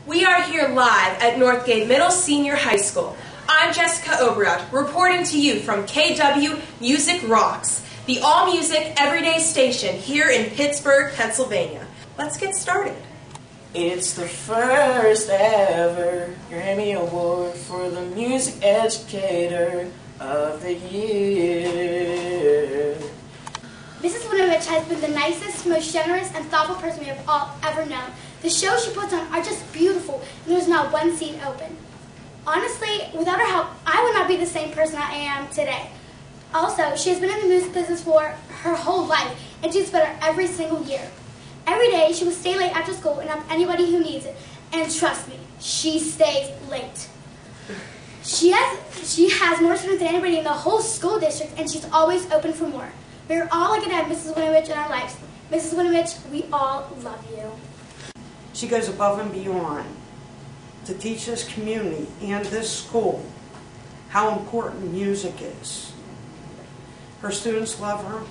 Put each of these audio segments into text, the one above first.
We are here live at Northgate Middle Senior High School. I'm Jessica Obriot, reporting to you from KW Music Rocks, the all-music everyday station here in Pittsburgh, Pennsylvania. Let's get started. It's the first ever Grammy Award for the Music Educator of the Year. Mrs. Winovich has been the nicest, most generous, and thoughtful person we have all ever known. The shows she puts on are just beautiful, and there's not one seat open. Honestly, without her help, I would not be the same person I am today. Also, she has been in the music business for her whole life, and she's better every single year. Every day, she will stay late after school and help anybody who needs it. And trust me, she stays late. She has more students than anybody in the whole school district, and she's always open for more. We're all lucky to have Mrs. Winovich in our lives. Mrs. Winovich, we all love you. She goes above and beyond to teach this community and this school how important music is. Her students love her.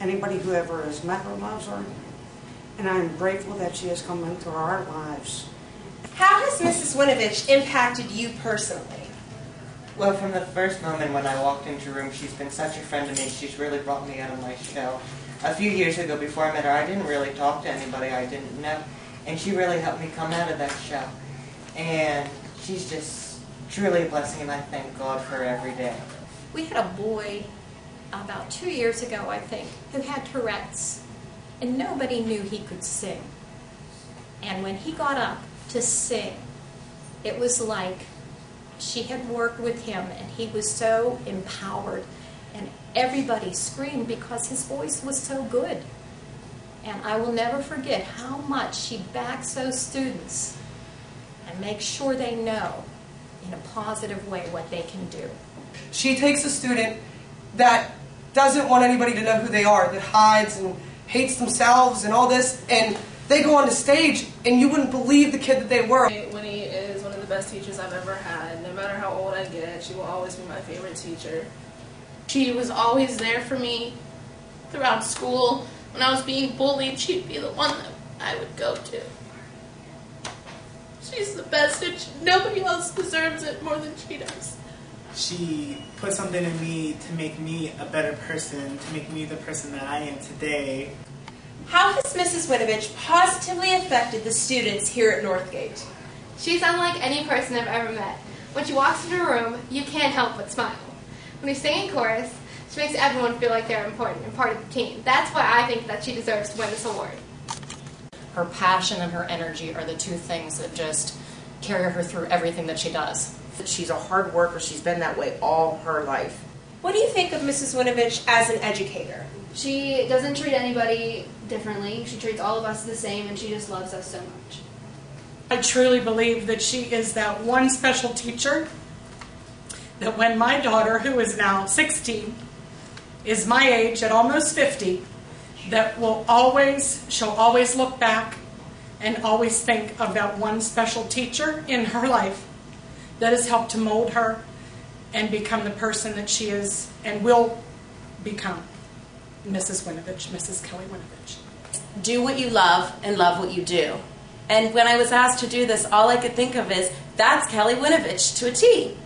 Anybody who ever has met her loves her. And I'm grateful that she has come into our lives. How has Mrs. Winovich impacted you personally? Well, from the first moment when I walked into her room, she's been such a friend to me. She's really brought me out of my shell. A few years ago, before I met her, I didn't really talk to anybody I didn't know. And she really helped me come out of that shell. And she's just truly a blessing, and I thank God for her every day. We had a boy about 2 years ago, I think, who had Tourette's, and nobody knew he could sing. And when he got up to sing, it was like she had worked with him, and he was so empowered, and everybody screamed because his voice was so good. And I will never forget how much she backs those students and makes sure they know in a positive way what they can do. She takes a student that doesn't want anybody to know who they are, that hides and hates themselves and all this, and they go on the stage and you wouldn't believe the kid that they were. Winnie is one of the best teachers I've ever had. No matter how old I get, she will always be my favorite teacher. She was always there for me throughout school. When I was being bullied, she'd be the one that I would go to. She's the best, and nobody else deserves it more than she does. She put something in me to make me a better person, to make me the person that I am today. How has Mrs. Winovich positively affected the students here at Northgate? She's unlike any person I've ever met. When she walks into a room, you can't help but smile. When we sing in chorus, she makes everyone feel like they're important and part of the team. That's why I think that she deserves to win this award. Her passion and her energy are the two things that just carry her through everything that she does. She's a hard worker. She's been that way all her life. What do you think of Mrs. Winovich as an educator? She doesn't treat anybody differently. She treats all of us the same, and she just loves us so much. I truly believe that she is that one special teacher that when my daughter, who is now 16, is my age at almost 50, that she'll always look back and always think of that one special teacher in her life that has helped to mold her and become the person that she is and will become. Mrs. Winovich, Mrs. Kelly Winovich. Do what you love and love what you do. And when I was asked to do this, all I could think of is, that's Kelly Winovich to a T.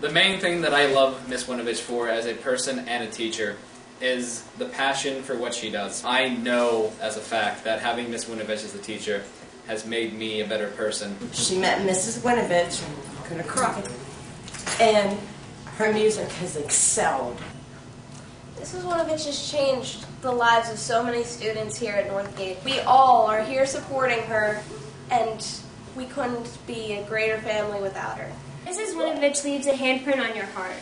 The main thing that I love Miss Winovich for as a person and a teacher is the passion for what she does. I know as a fact that having Miss Winovich as a teacher has made me a better person. She met Mrs. Winovich, I'm gonna cry, and her music has excelled. Mrs. Winovich has changed the lives of so many students here at Northgate. We all are here supporting her, and we couldn't be a greater family without her. Mrs. Winovich leaves a handprint on your heart.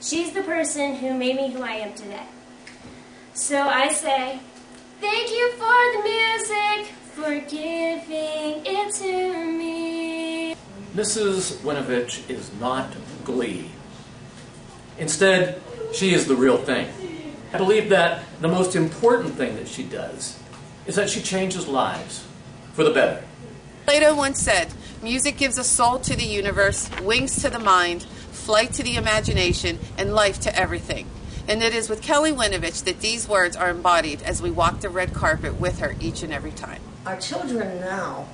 She's the person who made me who I am today. So I say, thank you for the music, for giving it to me. Mrs. Winovich is not glee. Instead, she is the real thing. I believe that the most important thing that she does is that she changes lives for the better. Plato once said, music gives a soul to the universe, wings to the mind, flight to the imagination, and life to everything. And it is with Kelly Winovich that these words are embodied as we walk the red carpet with her each and every time. Our children now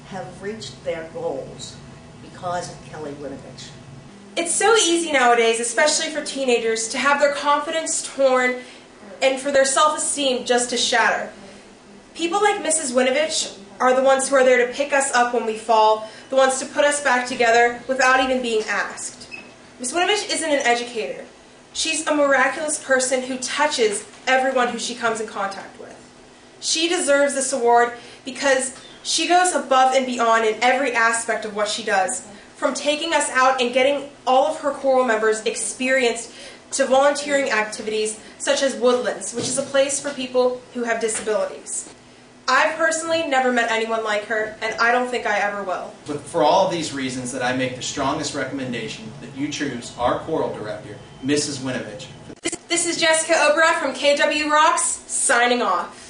have reached their goals because of Kelly Winovich. It's so easy nowadays, especially for teenagers, to have their confidence torn and for their self-esteem just to shatter. People like Mrs. Winovich are the ones who are there to pick us up when we fall, the ones to put us back together without even being asked. Miss Winovich isn't an educator. She's a miraculous person who touches everyone who she comes in contact with. She deserves this award because she goes above and beyond in every aspect of what she does, from taking us out and getting all of her choral members experienced to volunteering activities such as Woodlands, which is a place for people who have disabilities. I've personally never met anyone like her, and I don't think I ever will. But for all of these reasons that I make the strongest recommendation that you choose our choral director, Mrs. Winovich. This is Jessica Obera from KW Rocks, signing off.